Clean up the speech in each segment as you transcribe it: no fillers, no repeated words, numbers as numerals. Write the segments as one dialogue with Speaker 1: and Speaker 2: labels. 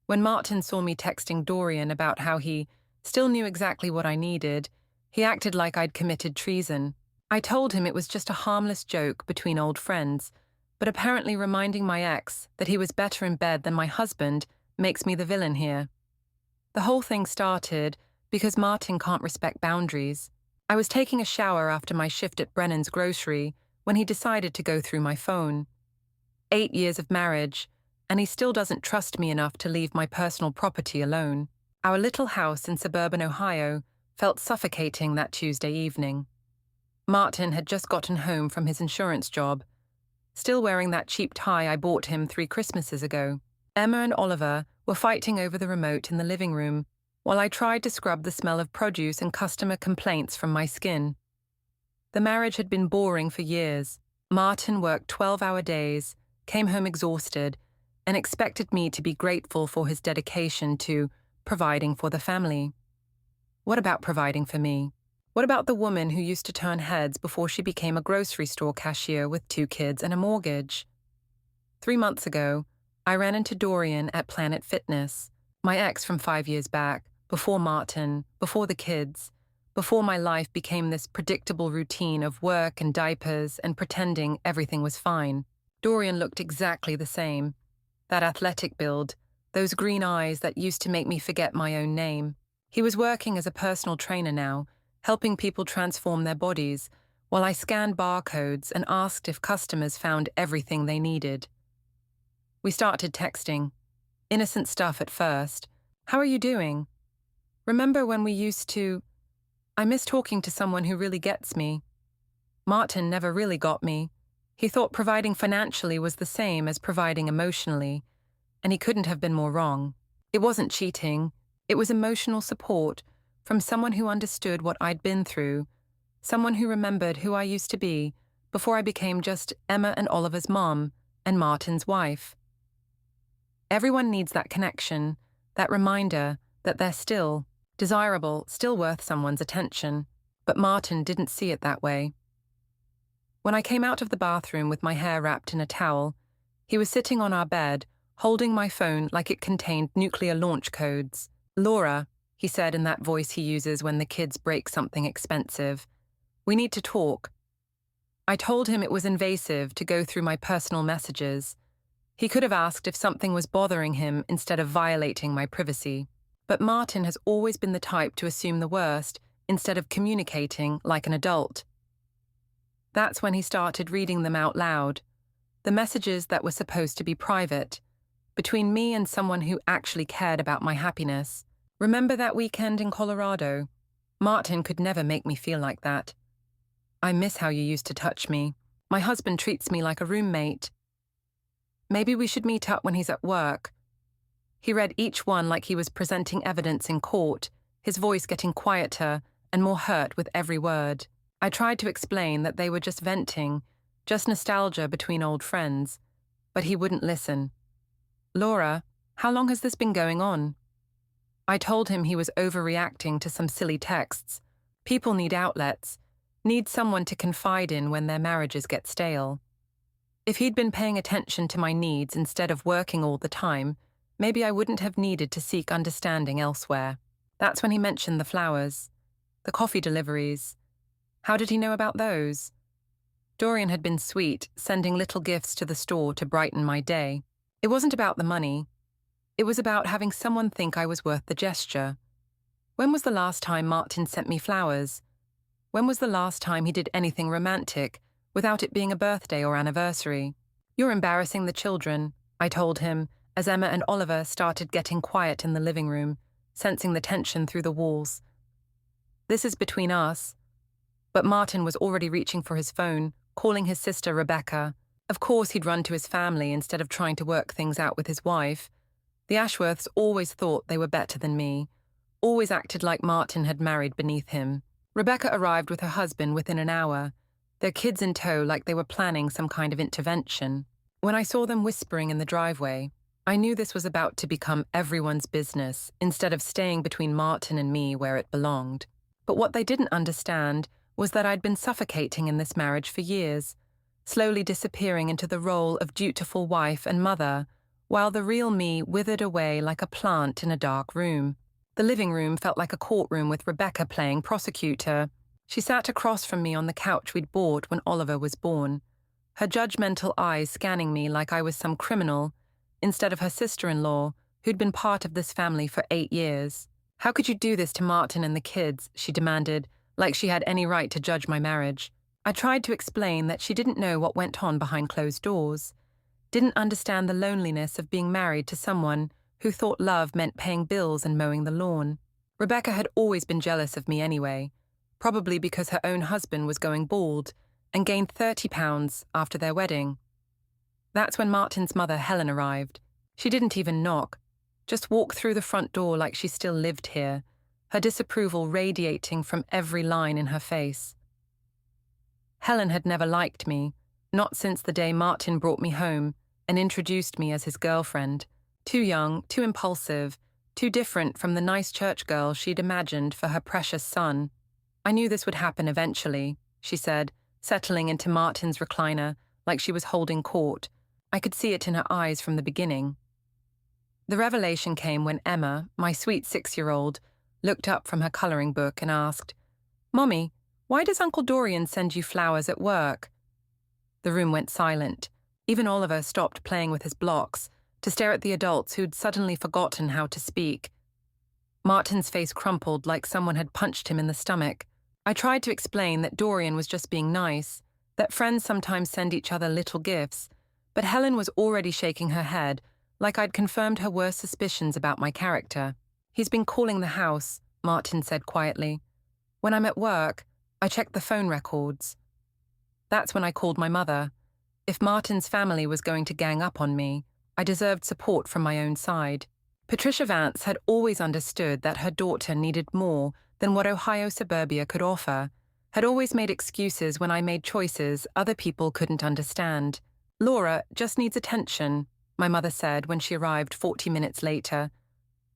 Speaker 1: When Martin saw me texting Dorian about how he still knew exactly what I needed, he acted like I'd committed treason. I told him it was just a harmless joke between old friends, but apparently reminding my ex that he was better in bed than my husband makes me the villain here. The whole thing started because Martin can't respect boundaries. I was taking a shower after my shift at Brennan's grocery when he decided to go through my phone. 8 years of marriage, and he still doesn't trust me enough to leave my personal property alone. Our little house in suburban Ohio felt suffocating that Tuesday evening. Martin had just gotten home from his insurance job, still wearing that cheap tie I bought him 3 Christmases ago. Emma and Oliver were fighting over the remote in the living room, while I tried to scrub the smell of produce and customer complaints from my skin. The marriage had been boring for years. Martin worked 12-hour days, came home exhausted, and expected me to be grateful for his dedication to providing for the family. What about providing for me? What about the woman who used to turn heads before she became a grocery store cashier with 2 kids and a mortgage? 3 months ago, I ran into Dorian at Planet Fitness, my ex from 5 years back, before Martin, before the kids, before my life became this predictable routine of work and diapers and pretending everything was fine. Dorian looked exactly the same. That athletic build, those green eyes that used to make me forget my own name. He was working as a personal trainer now, helping people transform their bodies, while I scanned barcodes and asked if customers found everything they needed. We started texting. Innocent stuff at first. How are you doing? Remember when we used to... I miss talking to someone who really gets me. Martin never really got me. He thought providing financially was the same as providing emotionally, and he couldn't have been more wrong. It wasn't cheating. It was emotional support from someone who understood what I'd been through, someone who remembered who I used to be before I became just Emma and Oliver's mom and Martin's wife. Everyone needs that connection, that reminder that they're still desirable, still worth someone's attention, but Martin didn't see it that way. When I came out of the bathroom with my hair wrapped in a towel, he was sitting on our bed, holding my phone like it contained nuclear launch codes. "Laura," he said in that voice he uses when the kids break something expensive, "we need to talk." I told him it was invasive to go through my personal messages. He could have asked if something was bothering him instead of violating my privacy. But Martin has always been the type to assume the worst instead of communicating like an adult. That's when he started reading them out loud, the messages that were supposed to be private, between me and someone who actually cared about my happiness. "Remember that weekend in Colorado? Martin could never make me feel like that. I miss how you used to touch me. My husband treats me like a roommate. Maybe we should meet up when he's at work." He read each one like he was presenting evidence in court, his voice getting quieter and more hurt with every word. I tried to explain that they were just venting, just nostalgia between old friends, but he wouldn't listen. "Laura, how long has this been going on?" I told him he was overreacting to some silly texts. People need outlets, need someone to confide in when their marriages get stale. If he'd been paying attention to my needs instead of working all the time, maybe I wouldn't have needed to seek understanding elsewhere. That's when he mentioned the flowers, the coffee deliveries. How did he know about those? Dorian had been sweet, sending little gifts to the store to brighten my day. It wasn't about the money. It was about having someone think I was worth the gesture. When was the last time Martin sent me flowers? When was the last time he did anything romantic, without it being a birthday or anniversary? "You're embarrassing the children," I told him, as Emma and Oliver started getting quiet in the living room, sensing the tension through the walls. "This is between us." But Martin was already reaching for his phone, calling his sister Rebecca. Of course he'd run to his family instead of trying to work things out with his wife. The Ashworths always thought they were better than me, always acted like Martin had married beneath him. Rebecca arrived with her husband within an hour, their kids in tow like they were planning some kind of intervention. When I saw them whispering in the driveway, I knew this was about to become everyone's business instead of staying between Martin and me where it belonged. But what they didn't understand was that I'd been suffocating in this marriage for years, slowly disappearing into the role of dutiful wife and mother, while the real me withered away like a plant in a dark room. The living room felt like a courtroom with Rebecca playing prosecutor. She sat across from me on the couch we'd bought when Oliver was born, her judgmental eyes scanning me like I was some criminal, instead of her sister-in-law, who'd been part of this family for 8 years. "How could you do this to Martin and the kids?" she demanded, like she had any right to judge my marriage. I tried to explain that she didn't know what went on behind closed doors, didn't understand the loneliness of being married to someone who thought love meant paying bills and mowing the lawn. Rebecca had always been jealous of me anyway, probably because her own husband was going bald and gained 30 pounds after their wedding. That's when Martin's mother, Helen, arrived. She didn't even knock, just walked through the front door like she still lived here, her disapproval radiating from every line in her face. Helen had never liked me, not since the day Martin brought me home and introduced me as his girlfriend. Too young, too impulsive, too different from the nice church girl she'd imagined for her precious son. "I knew this would happen eventually," she said, settling into Martin's recliner like she was holding court. I could see it in her eyes from the beginning. The revelation came when Emma, my sweet 6-year-old, looked up from her coloring book and asked, "Mommy, why does Uncle Dorian send you flowers at work?" The room went silent. Even Oliver stopped playing with his blocks to stare at the adults who'd suddenly forgotten how to speak. Martin's face crumpled like someone had punched him in the stomach. I tried to explain that Dorian was just being nice, that friends sometimes send each other little gifts, but Helen was already shaking her head, like I'd confirmed her worst suspicions about my character. "He's been calling the house," Martin said quietly. "When I'm at work, I check the phone records." That's when I called my mother. If Martin's family was going to gang up on me, I deserved support from my own side. Patricia Vance had always understood that her daughter needed more than what Ohio suburbia could offer, had always made excuses when I made choices other people couldn't understand. "Laura just needs attention," my mother said when she arrived 40 minutes later,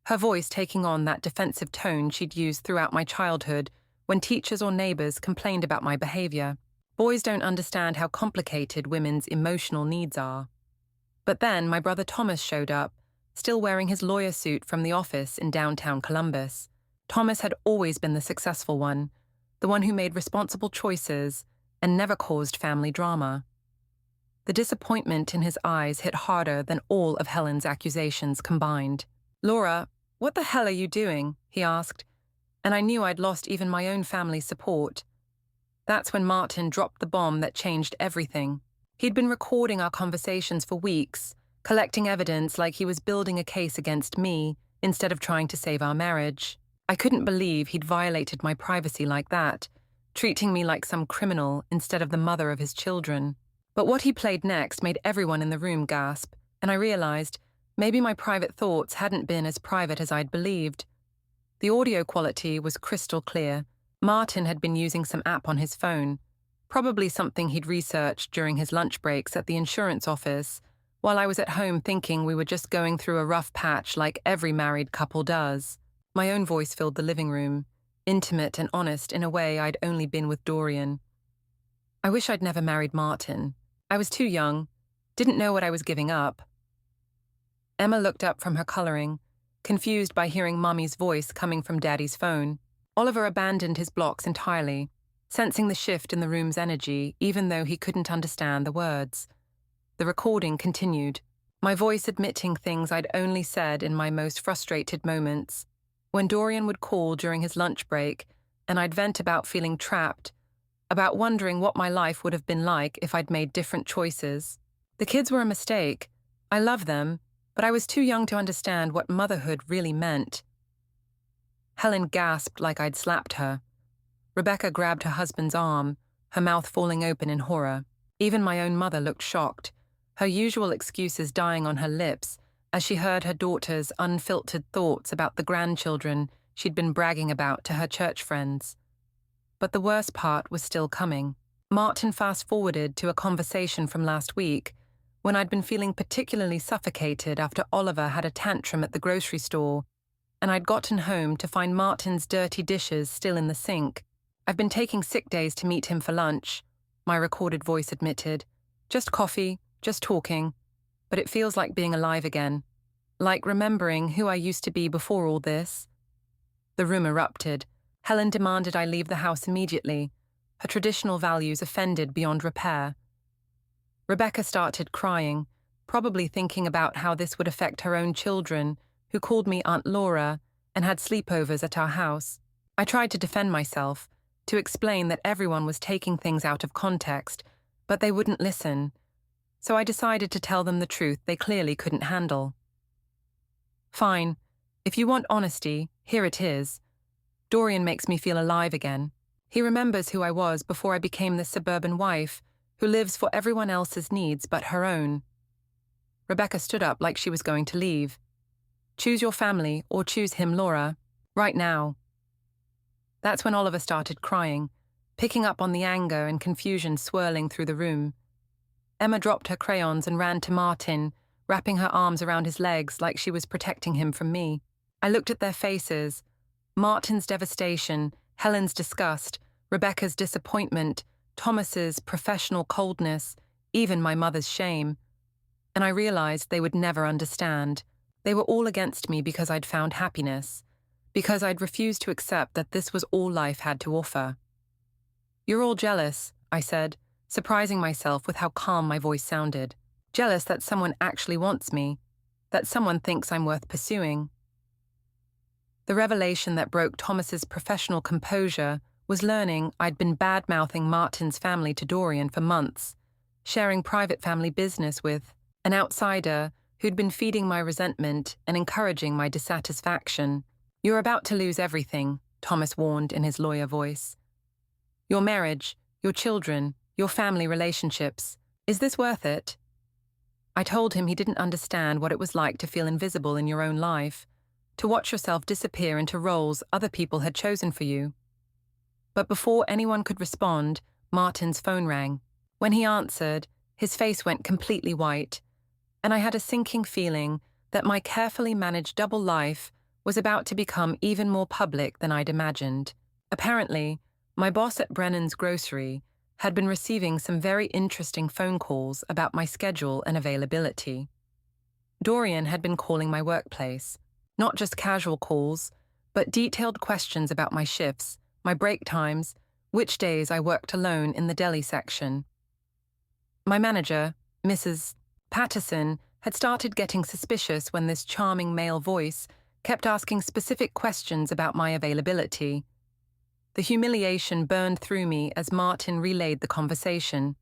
Speaker 1: her voice taking on that defensive tone she'd used throughout my childhood when teachers or neighbors complained about my behavior. Boys don't understand how complicated women's emotional needs are. But then my brother Thomas showed up, still wearing his lawyer suit from the office in downtown Columbus. Thomas had always been the successful one, the one who made responsible choices and never caused family drama. The disappointment in his eyes hit harder than all of Helen's accusations combined. "Laura, what the hell are you doing?" he asked, and I knew I'd lost even my own family's support. That's when Martin dropped the bomb that changed everything. He'd been recording our conversations for weeks, collecting evidence like he was building a case against me instead of trying to save our marriage. I couldn't believe he'd violated my privacy like that, treating me like some criminal instead of the mother of his children. But what he played next made everyone in the room gasp, and I realized maybe my private thoughts hadn't been as private as I'd believed. The audio quality was crystal clear. Martin had been using some app on his phone, probably something he'd researched during his lunch breaks at the insurance office, while I was at home thinking we were just going through a rough patch like every married couple does. My own voice filled the living room, intimate and honest in a way I'd only been with Dorian. "I wish I'd never married Martin. I was too young, didn't know what I was giving up." Emma looked up from her coloring, confused by hearing Mummy's voice coming from Daddy's phone. Oliver abandoned his blocks entirely, sensing the shift in the room's energy even though he couldn't understand the words. The recording continued, my voice admitting things I'd only said in my most frustrated moments. When Dorian would call during his lunch break, and I'd vent about feeling trapped, about wondering what my life would have been like if I'd made different choices. The kids were a mistake. I love them, but I was too young to understand what motherhood really meant. Helen gasped like I'd slapped her. Rebecca grabbed her husband's arm, her mouth falling open in horror. Even my own mother looked shocked, her usual excuses dying on her lips as she heard her daughter's unfiltered thoughts about the grandchildren she'd been bragging about to her church friends. But the worst part was still coming. Martin fast-forwarded to a conversation from last week, when I'd been feeling particularly suffocated after Oliver had a tantrum at the grocery store, and I'd gotten home to find Martin's dirty dishes still in the sink. "I've been taking sick days to meet him for lunch," my recorded voice admitted. "Just coffee, just talking." but it feels like being alive again. Like remembering who I used to be before all this. The room erupted. Helen demanded I leave the house immediately, her traditional values offended beyond repair. Rebecca started crying, probably thinking about how this would affect her own children, who called me Aunt Laura and had sleepovers at our house. I tried to defend myself, to explain that everyone was taking things out of context, but they wouldn't listen. So I decided to tell them the truth they clearly couldn't handle. Fine. If you want honesty, here it is. Dorian makes me feel alive again. He remembers who I was before I became the suburban wife who lives for everyone else's needs but her own. Rebecca stood up like she was going to leave. Choose your family or choose him, Laura. Right now. That's when Oliver started crying, picking up on the anger and confusion swirling through the room. Emma dropped her crayons and ran to Martin, wrapping her arms around his legs like she was protecting him from me. I looked at their faces. Martin's devastation, Helen's disgust, Rebecca's disappointment, Thomas's professional coldness, even my mother's shame. And I realized they would never understand. They were all against me because I'd found happiness, because I'd refused to accept that this was all life had to offer. You're all jealous, I said, surprising myself with how calm my voice sounded. Jealous that someone actually wants me, that someone thinks I'm worth pursuing. The revelation that broke Thomas's professional composure was learning I'd been bad-mouthing Martin's family to Dorian for months, sharing private family business with an outsider who'd been feeding my resentment and encouraging my dissatisfaction. You're about to lose everything, Thomas warned in his lawyer voice. Your marriage, your children, your family relationships. Is this worth it? I told him he didn't understand what it was like to feel invisible in your own life, to watch yourself disappear into roles other people had chosen for you. But before anyone could respond, Martin's phone rang. When he answered, his face went completely white, and I had a sinking feeling that my carefully managed double life was about to become even more public than I'd imagined. Apparently, my boss at Brennan's Grocery had been receiving some very interesting phone calls about my schedule and availability. Dorian had been calling my workplace, not just casual calls, but detailed questions about my shifts, my break times, which days I worked alone in the deli section. My manager, Mrs. Patterson, had started getting suspicious when this charming male voice kept asking specific questions about my availability. The humiliation burned through me as Martin relayed the conversation.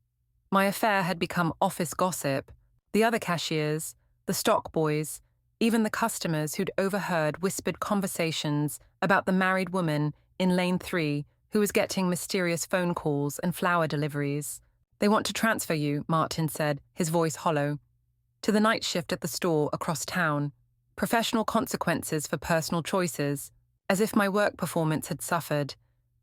Speaker 1: My affair had become office gossip. The other cashiers, the stock boys, even the customers who'd overheard whispered conversations about the married woman in Lane 3 who was getting mysterious phone calls and flower deliveries. They want to transfer you, Martin said, his voice hollow, to the night shift at the store across town. Professional consequences for personal choices, as if my work performance had suffered,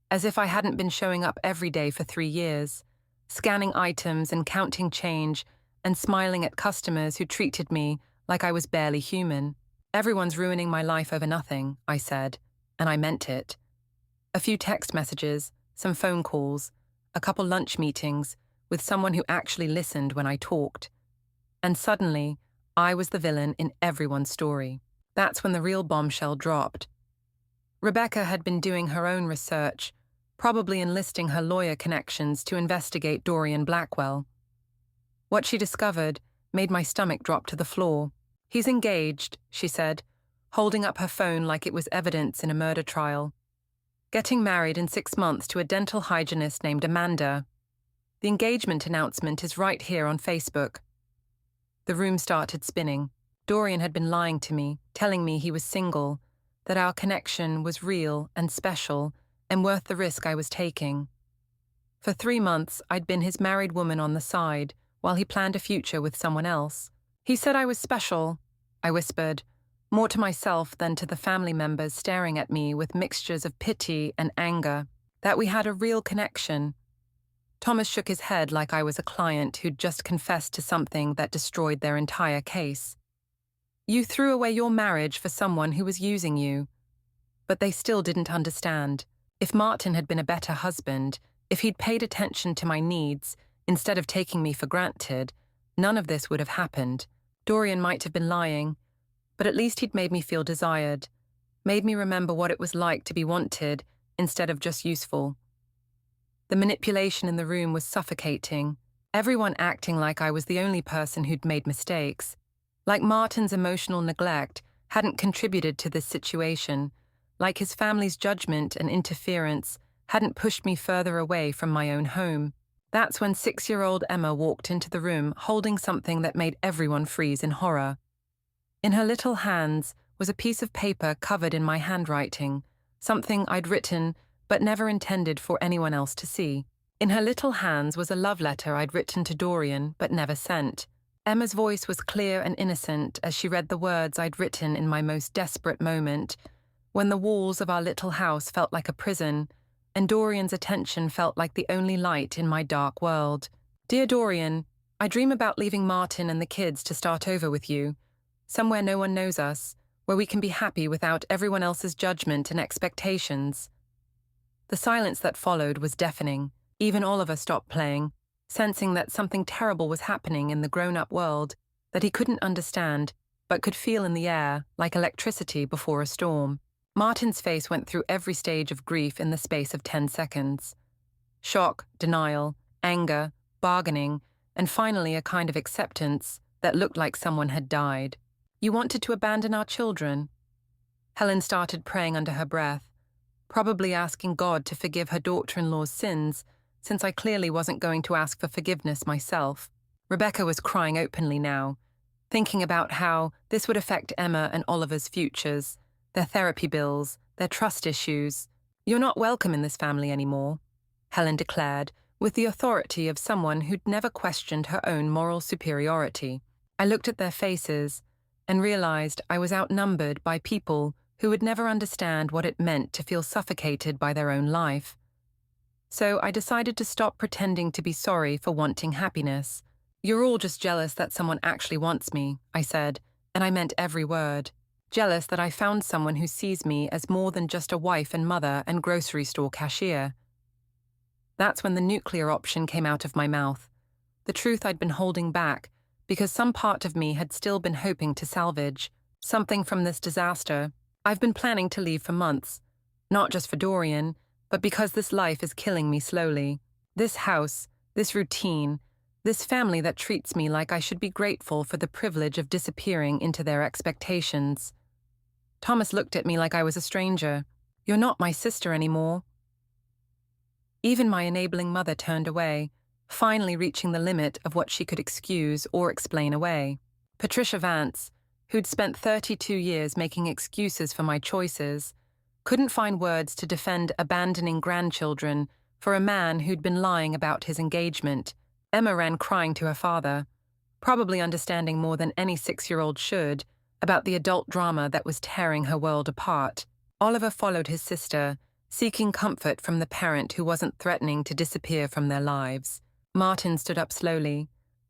Speaker 1: as if I hadn't been showing up every day for 3 years, scanning items and counting change and smiling at customers who treated me like I was barely human. Everyone's ruining my life over nothing, I said, and I meant it. A few text messages, some phone calls, a couple lunch meetings with someone who actually listened when I talked. And suddenly, I was the villain in everyone's story. That's when the real bombshell dropped. Rebecca had been doing her own research, probably enlisting her lawyer connections to investigate Dorian Blackwell. What she discovered made my stomach drop to the floor. He's engaged, she said, holding up her phone like it was evidence in a murder trial. Getting married in 6 months to a dental hygienist named Amanda. The engagement announcement is right here on Facebook. The room started spinning. Dorian had been lying to me, telling me he was single, that our connection was real and special and worth the risk I was taking. For 3 months, I'd been his married woman on the side while he planned a future with someone else. He said I was special, I whispered, more to myself than to the family members staring at me with mixtures of pity and anger, that we had a real connection. Thomas shook his head like I was a client who'd just confessed to something that destroyed their entire case. You threw away your marriage for someone who was using you. But they still didn't understand. If Martin had been a better husband, if he'd paid attention to my needs, instead of taking me for granted, none of this would have happened. Dorian might have been lying, but at least he'd made me feel desired, made me remember what it was like to be wanted instead of just useful. The manipulation in the room was suffocating, everyone acting like I was the only person who'd made mistakes, like Martin's emotional neglect hadn't contributed to this situation, like his family's judgment and interference hadn't pushed me further away from my own home. That's when 6-year-old Emma walked into the room holding something that made everyone freeze in horror. In her little hands was a piece of paper covered in my handwriting, something I'd written but never intended for anyone else to see. In her little hands was a love letter I'd written to Dorian but never sent. Emma's voice was clear and innocent as she read the words I'd written in my most desperate moment, when the walls of our little house felt like a prison, and Dorian's attention felt like the only light in my dark world. Dear Dorian, I dream about leaving Martin and the kids to start over with you, somewhere no one knows us, where we can be happy without everyone else's judgment and expectations. The silence that followed was deafening. Even Oliver stopped playing, sensing that something terrible was happening in the grown-up world that he couldn't understand but could feel in the air like electricity before a storm. Martin's face went through every stage of grief in the space of 10 seconds. Shock, denial, anger, bargaining, and finally a kind of acceptance that looked like someone had died. You wanted to abandon our children? Helen started praying under her breath, probably asking God to forgive her daughter-in-law's sins, since I clearly wasn't going to ask for forgiveness myself. Rebecca was crying openly now, thinking about how this would affect Emma and Oliver's futures, their therapy bills, their trust issues. You're not welcome in this family anymore, Helen declared, with the authority of someone who'd never questioned her own moral superiority. I looked at their faces and realized I was outnumbered by people who would never understand what it meant to feel suffocated by their own life. So I decided to stop pretending to be sorry for wanting happiness. You're all just jealous that someone actually wants me, I said, and I meant every word. Jealous that I found someone who sees me as more than just a wife and mother and grocery store cashier. That's when the nuclear option came out of my mouth, the truth I'd been holding back because some part of me had still been hoping to salvage something from this disaster. I've been planning to leave for months, not just for Dorian, but because this life is killing me slowly. This house, this routine, this family that treats me like I should be grateful for the privilege of disappearing into their expectations. Thomas looked at me like I was a stranger. You're not my sister anymore. Even my enabling mother turned away, finally reaching the limit of what she could excuse or explain away. Patricia Vance, who'd spent 32 years making excuses for my choices, couldn't find words to defend abandoning grandchildren for a man who'd been lying about his engagement. Emma ran crying to her father, probably understanding more than any 6-year-old should about the adult drama that was tearing her world apart. Oliver followed his sister, seeking comfort from the parent who wasn't threatening to disappear from their lives. Martin stood up slowly,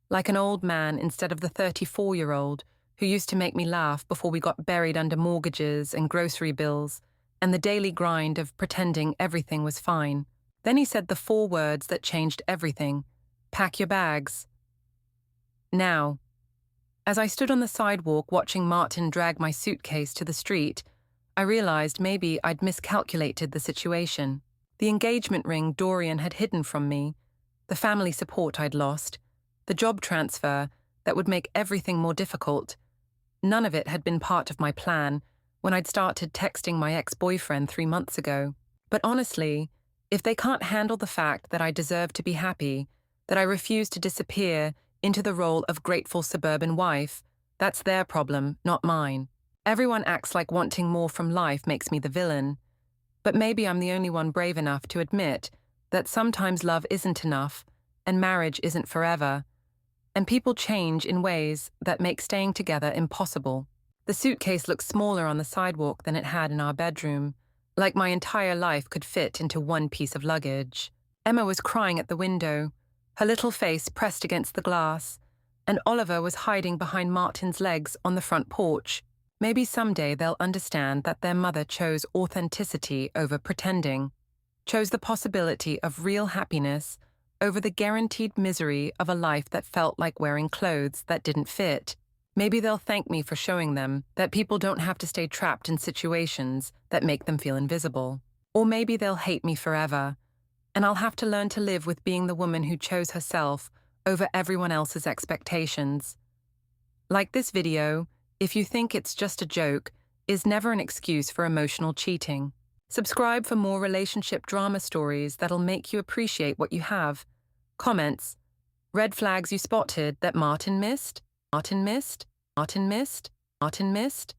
Speaker 1: like an old man instead of the 34-year-old who used to make me laugh before we got buried under mortgages and grocery bills and the daily grind of pretending everything was fine. Then he said the 4 words that changed everything: pack your bags. Now, as I stood on the sidewalk watching Martin drag my suitcase to the street, I realized maybe I'd miscalculated the situation. The engagement ring Dorian had hidden from me, the family support I'd lost, the job transfer that would make everything more difficult. None of it had been part of my plan when I'd started texting my ex-boyfriend 3 months ago. But honestly, if they can't handle the fact that I deserve to be happy, that I refuse to disappear into the role of grateful suburban wife, that's their problem, not mine. Everyone acts like wanting more from life makes me the villain. But maybe I'm the only one brave enough to admit that sometimes love isn't enough and marriage isn't forever, and people change in ways that make staying together impossible. The suitcase looked smaller on the sidewalk than it had in our bedroom, like my entire life could fit into one piece of luggage. Emma was crying at the window, her little face pressed against the glass, and Oliver was hiding behind Martin's legs on the front porch. Maybe someday they'll understand that their mother chose authenticity over pretending, chose the possibility of real happiness over the guaranteed misery of a life that felt like wearing clothes that didn't fit. Maybe they'll thank me for showing them that people don't have to stay trapped in situations that make them feel invisible. Or maybe they'll hate me forever, and I'll have to learn to live with being the woman who chose herself over everyone else's expectations. Like this video, if you think it's just a joke, is never an excuse for emotional cheating. Subscribe for more relationship drama stories that'll make you appreciate what you have. Comments: red flags you spotted that Martin missed? Martin missed? Martin missed? Martin missed?